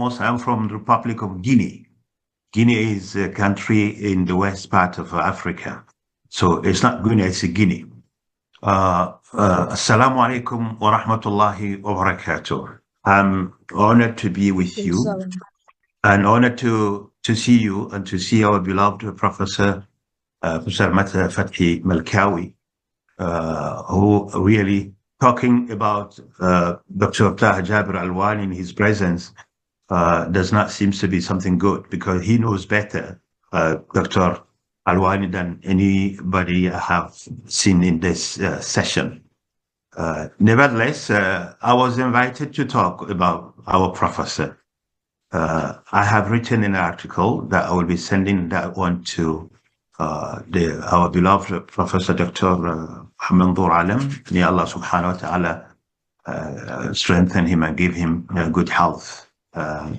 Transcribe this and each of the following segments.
foremost, I'm from the Republic of Guinea. Guinea is a country in the west part of Africa. So it's not Guinea, it's a Guinea. Assalamu alaikum wa rahmatullahi wa barakatuh. I'm honored to be with you and honored to see you and to see our beloved Professor Fathi Malkawi, who really talking about Dr. Taha Jabir al-Alwani in his presence does not seem to be something good, because he knows better Dr. Alwani than anybody I have seen in this session. Nevertheless, I was invited to talk about our professor. I have written an article that I will be sending that one to our beloved Professor Dr. Hamid Alam. May Allah subhanahu wa ta'ala strengthen him and give him good health.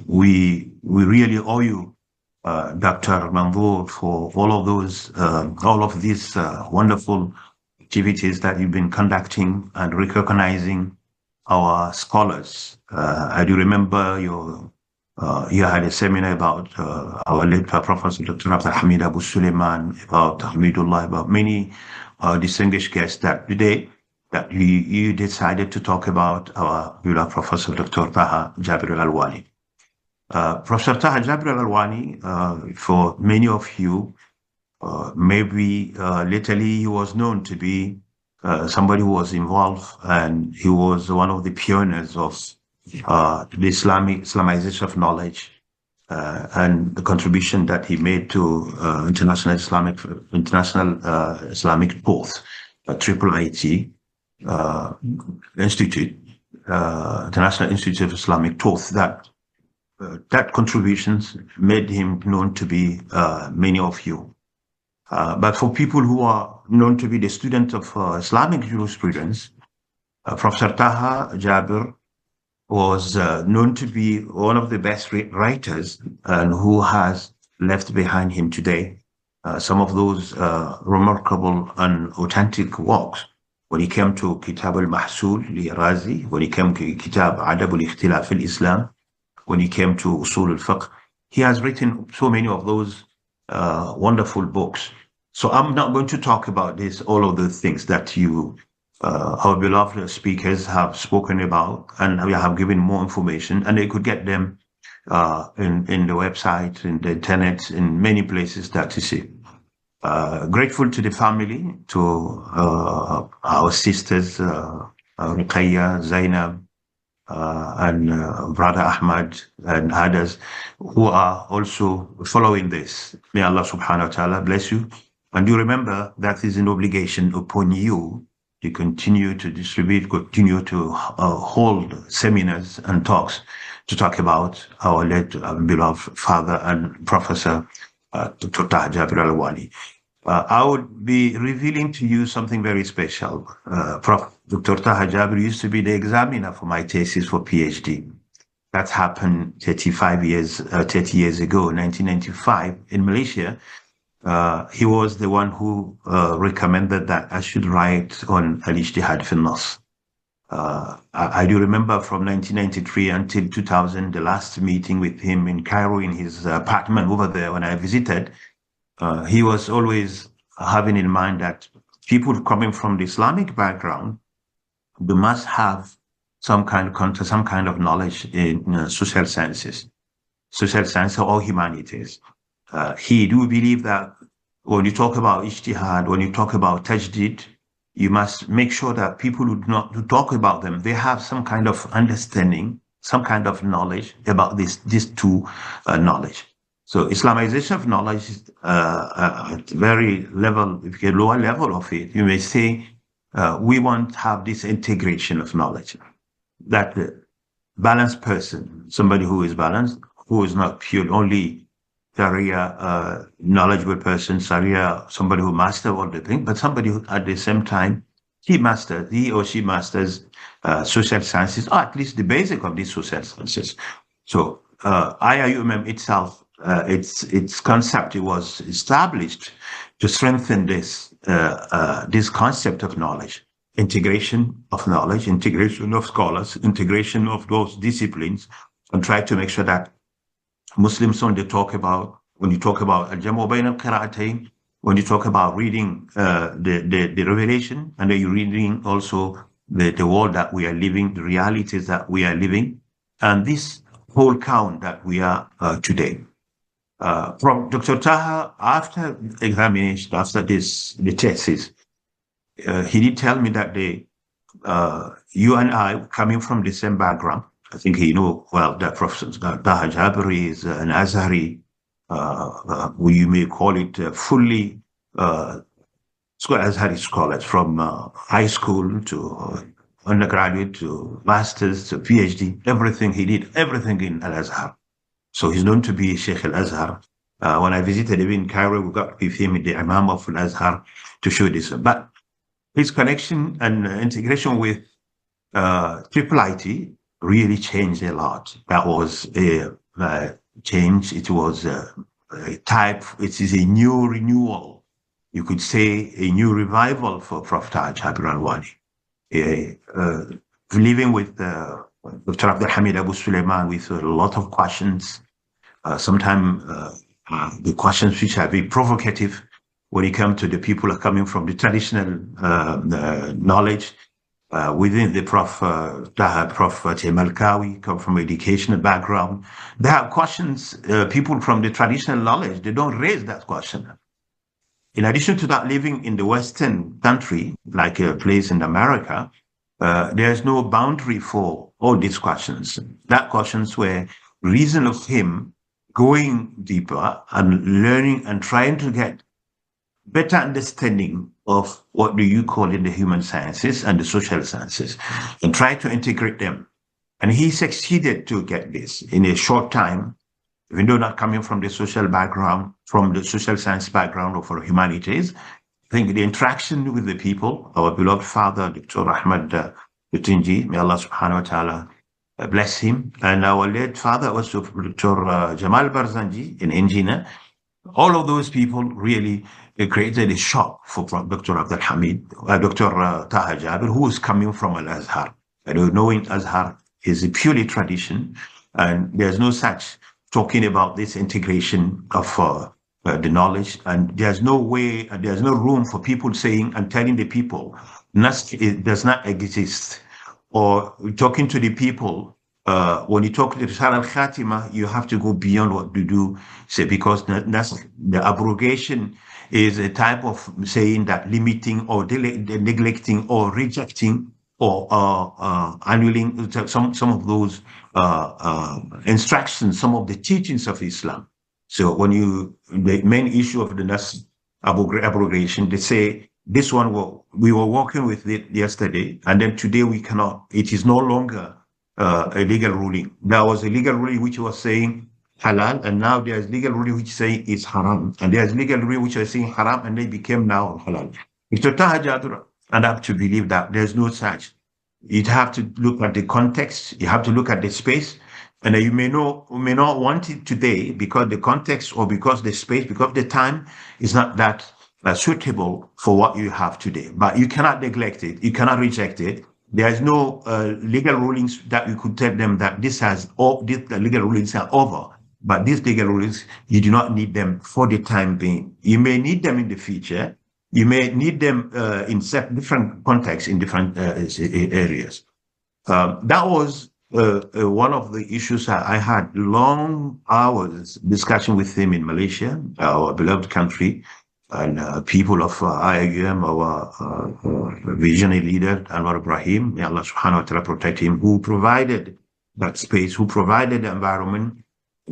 We really owe you, Dr. Manzoor, for all of these wonderful activities that you've been conducting and recognizing our scholars. I do remember you had a seminar about our late Professor Dr. AbdulHamid, AbuSulayman, about Hamidullah, about many distinguished guests that today that you decided to talk about our beloved Professor Dr. Taha Jabir al-Alwani. Professor Taha Jabir al-Alwani, for many of you, maybe lately he was known to be somebody who was involved, and he was one of the pioneers of the Islamization of knowledge and the contribution that he made to International Islamic Thought, IIIT Institute, International Institute of Islamic Thought. That contributions made him known to be many of you. But for people who are known to be the student of Islamic jurisprudence, Professor Taha Jabir was known to be one of the best writers, and who has left behind him today some of those remarkable and authentic works. When he came to Kitab al-Mahsul li-Razi, when he came to Kitab Adab al-Ikhtilaf al-Islam, when he came to Usul al-Fiqh, he has written so many of those wonderful books. So I'm not going to talk about all of the things that our beloved speakers have spoken about, and we have given more information, and they could get them in the website, in the internet, in many places that you see. Grateful to the family, to our sisters, Ruqayya, Zainab, and Brother Ahmad, and others who are also following this. May Allah subhanahu wa ta'ala bless you. And you remember that is an obligation upon you to continue to distribute, continue to hold seminars and talks to talk about our late beloved father and Professor Dr. Taha Jabir al-Alwani. I would be revealing to you something very special. Dr. Taha Jabir used to be the examiner for my thesis for PhD. That happened 30 years ago, 1995, in Malaysia. He was the one who recommended that I should write on al-Ijtihad fi an-Nas. I do remember from 1993 until 2000, the last meeting with him in Cairo in his apartment over there when I visited, he was always having in mind that people coming from the Islamic background, they must have some kind of knowledge in social sciences or humanities. He do believe that when you talk about ijtihad, when you talk about tajdid, you must make sure that people who talk about them, they have some kind of understanding, some kind of knowledge about these two knowledge. So Islamization of knowledge is at very level, if you get lower level of it, you may say we want to have this integration of knowledge. That balanced person, somebody who is balanced, who is not pure only Sharia knowledgeable person, Sharia, somebody who masters all the things, but somebody who at the same time, he or she masters social sciences, or at least the basic of these social sciences. So IIUM itself, its concept, it was established to strengthen this concept of knowledge, integration of knowledge, integration of scholars, integration of those disciplines, and try to make sure that Muslims, when you talk about al-jamu bayn al-qira'atayn, when you talk about reading the revelation, and then you're reading also the world that we are living, the realities that we are living, and this whole count that we are today. From Dr. Taha, after examination, after the thesis, he did tell me that you and I, coming from the same background, I think he knew well that Professor Taha Jabir is an Azhari, you may call it fully Azhari scholars from high school to undergraduate to master's to PhD, everything he did, everything in Al-Azhar. So he's known to be Sheikh Al-Azhar. When I visited him in Cairo, we got with him the Imam of Al-Azhar to show this. But his connection and integration with Triple IT really changed a lot. That was a change. It was a type, it is a new renewal. You could say a new revival for Prof. Taha Jabir al-Alwani. Living with Dr. AbdulHamid AbuSulayman with a lot of questions, sometimes the questions which are very provocative when it comes to the people are coming from the traditional knowledge within the Prof. Taha, Prof. Malkawi, come from educational background. They have questions, people from the traditional knowledge, they don't raise that question. In addition to that, living in the Western country, like a place in America, there's no boundary for all these questions. That questions were reason of him going deeper and learning and trying to get better understanding of what do you call in the human sciences and the social sciences, and try to integrate them. And he succeeded to get this in a short time, even though not coming from the social background, from the social science background or for humanities. I think the interaction with the people, our beloved father, Dr. Ahmad Lutinji, may Allah subhanahu wa ta'ala bless him, and our late father also, Dr. Jamal Barzanji, an engineer. All of those people really created a shock for Dr. AbdulHamid, Dr. Taha Jabir, who is coming from Al-Azhar. I don't know in Azhar is a purely tradition, and there's no such talking about this integration of the knowledge, and there's no way, and there's no room for people saying and telling the people it does not exist, or talking to the people. When you talk to the Risala al-Khatima, you have to go beyond what you do say, because the abrogation is a type of saying that limiting or neglecting or rejecting or annulling some of those instructions, some of the teachings of Islam. So when the main issue of the Nas abrogation, they say this one we were working with it yesterday, and then today we cannot. It is no longer a legal ruling. There was a legal ruling which was saying halal, and now there's legal ruling which say it's haram, and there's legal ruling which are saying haram, and they became now halal. Mr. Taha Jabir, and I have to believe that there's no such. You have to look at the context. You have to look at the space, and you may not want it today because the context or because the space, because the time is not that suitable for what you have today. But you cannot neglect it. You cannot reject it. There is no legal rulings that you could tell them that the legal rulings are over. But these legal rulings, you do not need them for the time being. You may need them in the future. You may need them in different contexts in different areas. That was one of the issues I had long hours discussion with him in Malaysia, our beloved country, and people of IIUM, our visionary leader, Anwar Ibrahim, may Allah subhanahu wa ta'ala protect him, who provided that space, who provided the environment.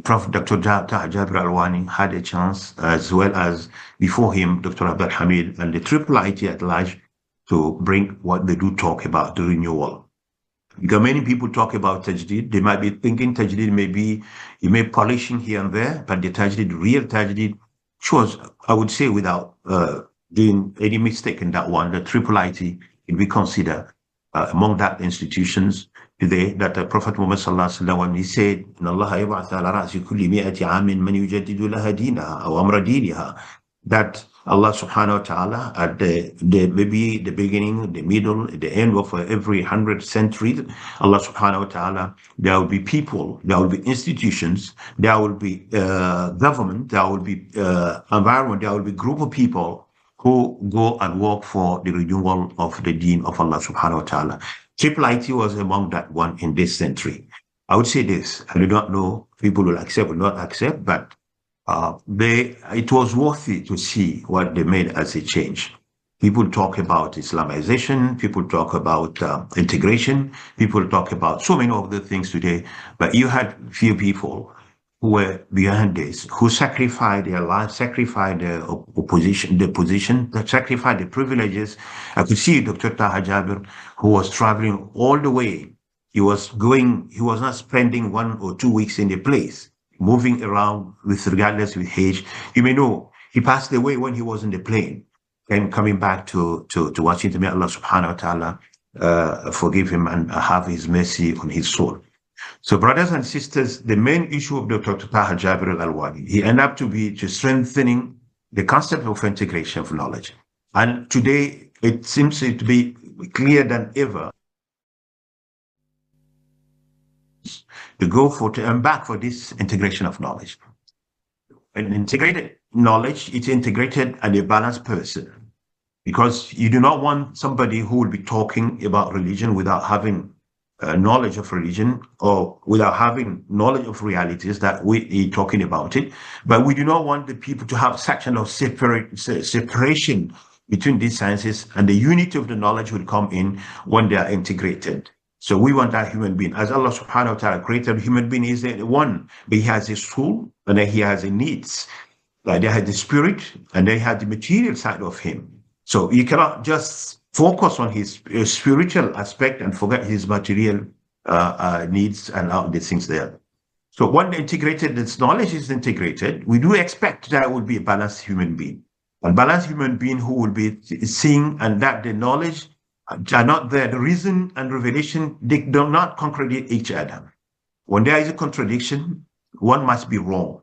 Prophet Dr. Taha Jabir al-Alwani had a chance, as well as before him, Dr. AbdulHamid and the Triple IT at large, to bring what they do talk about, the renewal. Because many people talk about Tajdeed, they might be thinking Tajdeed may be, you may polishing here and there, but the Tajdeed, real Tajdeed, shows, I would say, without doing any mistake in that one, the Triple IT can be considered among that institutions today, that the Prophet Muhammad sallallahu alaihi wasallam, when he said, "Inna Allah yab'ath ala ra'si kulli mi'ati 'amin man yujaddidu laha dinaha aw amra diniha," that Allah subhanahu wa ta'ala at maybe the beginning, the middle, the end of every 100 centuries, Allah subhanahu wa ta'ala, there will be people, there will be institutions, there will be government, there will be environment, there will be group of people who go and work for the renewal of the deen of Allah subhanahu wa ta'ala. Triple IT was among that one in this century. I would say this, I do not know, people will accept or not accept, but it was worthy to see what they made as a change. People talk about Islamization, people talk about integration, people talk about so many other things today, but you had few people who were behind this, who sacrificed their lives, sacrificed their position, sacrificed their privileges. I could see Dr. Taha Jabir, who was traveling all the way. He was not spending 1 or 2 weeks in a place, moving around regardless with age. You may know he passed away when he was in the plane and coming back to Washington. May Allah subhanahu wa ta'ala forgive him and have his mercy on his soul. So brothers and sisters, the main issue of Dr. Taha Jabir al-Alwani, he ended up to be strengthening the concept of integration of knowledge. And today it seems to be clearer than ever to go for, to embark for this integration of knowledge. An integrated knowledge, it's integrated and a balanced person, because you do not want somebody who will be talking about religion without having knowledge of religion or without having knowledge of realities that we are talking about it. But we do not want the people to have such a separation between these sciences, and the unity of the knowledge will come in when they are integrated. So we want that human being. As Allah subhanahu wa ta'ala created, human being is the one, but he has his soul and then he has the needs. Like they have the spirit and they have the material side of him. So you cannot just focus on his spiritual aspect and forget his material needs and all these things there. So when integrated, this knowledge is integrated, we do expect that will be a balanced human being. A balanced human being who will be seeing and that the knowledge are not there. The reason and revelation, they do not contradict each other. When there is a contradiction, one must be wrong.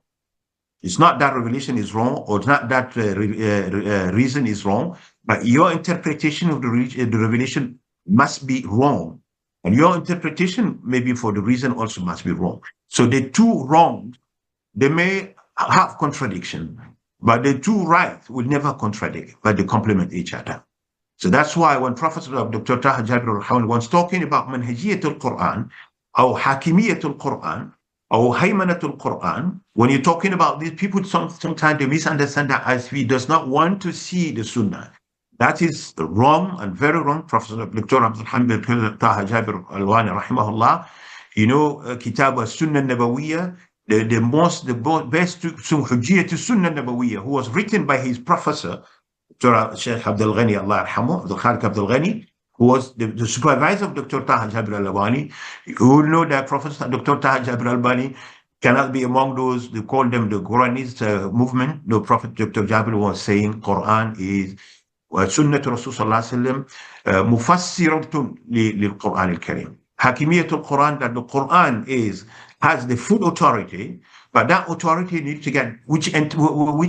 It's not that revelation is wrong, or it's not that reason is wrong, but your interpretation of the revelation must be wrong. And your interpretation, maybe for the reason, also must be wrong. So the two wrong, they may have contradiction, but the two right will never contradict, but they complement each other. So that's why when Prophet Dr. Taha Jabir al-Alwani was talking about manhajiyat al-Quran, or hakimiyat al-Quran, or haymanat al-Quran, when you're talking about these people, sometimes they misunderstand that as he does not want to see the Sunnah. That is wrong and very wrong. Prophet Dr. AbdulHamid Taha Jabir al-Alwani, rahimahullah, you know, Kitab al-Sunnah Nabawiyah, the best hujjiyat al-Sunnah Nabawiyah, who was written by his professor, Sheikh Abdul-Ghani, Allah yarhamu, Abdul-Ghani, who was the supervisor of Dr. Taha Jabir al-Alwani. You will know that Professor Dr. Taha Jabir al-Alwani cannot be among those, they call them the Organist movement. The Prophet Dr. Jabir was saying Quran is Sunnah Rasul Sallallahu Alaihi Wasallam mufassiratun lil-Quran al-Karim. Hakimiyat al-Quran, that the Quran has the full authority, but that authority needs to get which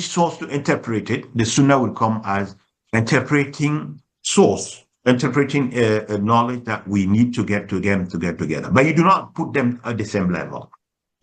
source to interpret it. The Sunnah will come as interpreting source, interpreting a knowledge that we need to get together. But you do not put them at the same level,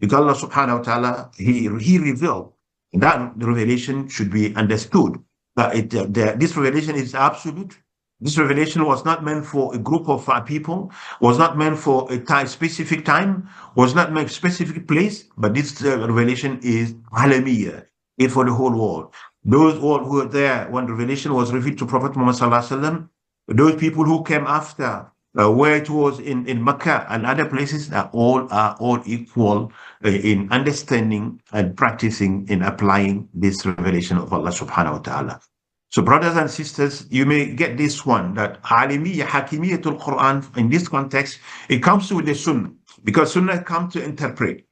because Allah Subhanahu wa Taala He revealed that the revelation should be understood. That this revelation is absolute. This revelation was not meant for a group of people, was not meant for a specific time, was not meant for a specific place, but this revelation is alamiyah, it's for the whole world. Those all who were there when the revelation was revealed to Prophet Muhammad Sallallahu Alaihi Wasallam, those people who came after, where it was in Mecca and other places, are all equal in understanding and practicing in applying this revelation of Allah Subhanahu wa Ta'ala. So brothers and sisters, you may get this one, that Alimiyya, Hakimiyatul Quran, in this context, it comes with the Sunnah, because Sunnah comes to interpret.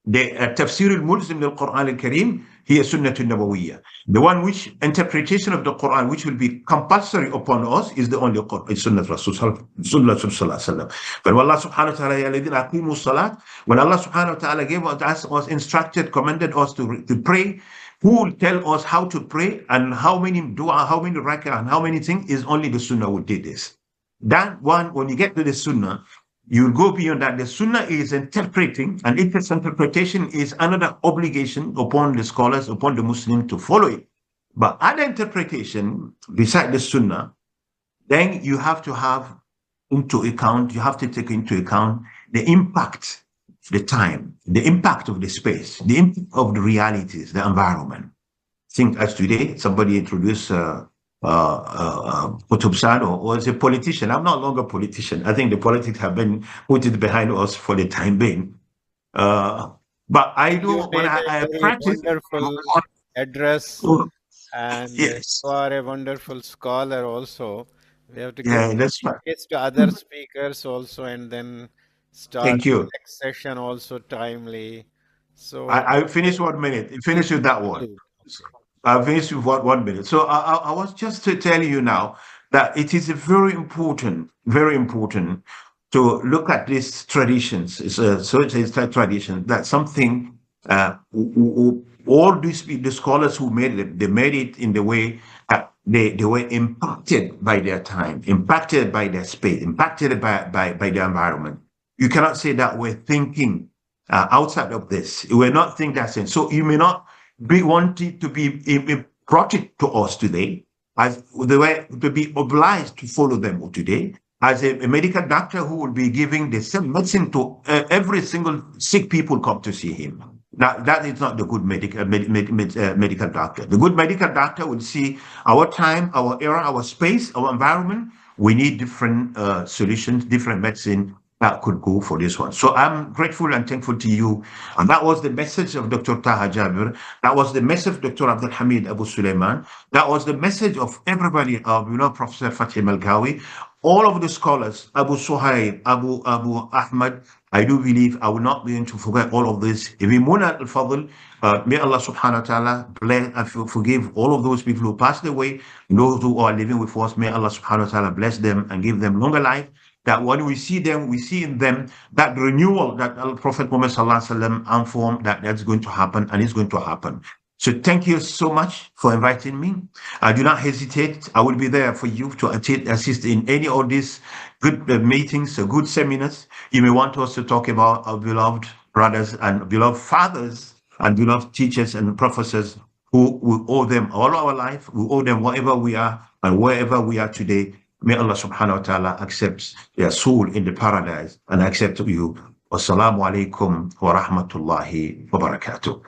The Tafsir al-Mulzim al-Quran al-Karim, here Sunnatul Nabawiyya. The one which interpretation of the Quran, which will be compulsory upon us, is the only Quran, it's Sunnah Rasul Sallallahu Alaihi Wasallam. But when Allah Subhanahu wa Ta'ala, when Allah Subhanahu wa Ta'ala gave us, was instructed, commanded us to pray, who will tell us how to pray and how many dua, how many rak'ah, and how many things is only the Sunnah who did this. That one, when you get to the Sunnah, you go beyond that. The Sunnah is interpreting, and its interpretation is another obligation upon the scholars, upon the Muslim to follow it. But other interpretation, beside the Sunnah, then you have to have into account, you have to take into account the impact, the time, the impact of the space, the impact of the realities, the environment. Think as today, somebody introduced Koutoub Sano was a politician. I'm no longer a politician. I think the politics have been put it behind us for the time being. But I do, You when made I a very practice. wonderful address, and Yes. you are a wonderful scholar also. We have to give Yeah, that's right. space to other speakers also, and then start Thank you. next session also timely. So I finished 1 minute. Finish with that one. okay. I'll finish with 1 minute. So I was just to tell you now that it is very important to look at these traditions. It's a tradition that something all these the scholars who made it, they made it in the way that they were impacted by their time, impacted by their space, impacted by the environment. You cannot say that we're thinking outside of this. We're not thinking that sense. So you may not be wanted to be brought it to us today as the way to be obliged to follow them today as a medical doctor who will be giving the same medicine to every single sick people come to see him. Now, that is not the good medical doctor. The good medical doctor will see our time, our era, our space, our environment. We need different solutions, different medicine that could go for this one. So I'm grateful and thankful to you. And that was the message of Dr. Taha Jabir. That was the message of Dr. AbdulHamid AbuSulayman. That was the message of everybody, Professor Fatih Malgawi, all of the scholars, Abu Suhaib, Abu Ahmad. I do believe I will not be able to forget all of this. If we al-Fadl, may Allah subhanahu wa ta'ala bless and forgive all of those people who passed away, those who are living with us. May Allah subhanahu wa ta'ala bless them and give them longer life. That when we see them, we see in them that renewal that Prophet Muhammad sallallahu alaihi wasallam informed that that's going to happen and it's going to happen. So thank you so much for inviting me. Do not hesitate. I will be there for you to assist in any of these good meetings, good seminars. You may want us to talk about our beloved brothers and beloved fathers and beloved teachers and professors who we owe them all our life. We owe them whatever we are and wherever we are today. May Allah subhanahu wa ta'ala accept their soul in the paradise and accept you. Wassalamu alaikum wa rahmatullahi wa barakatuh.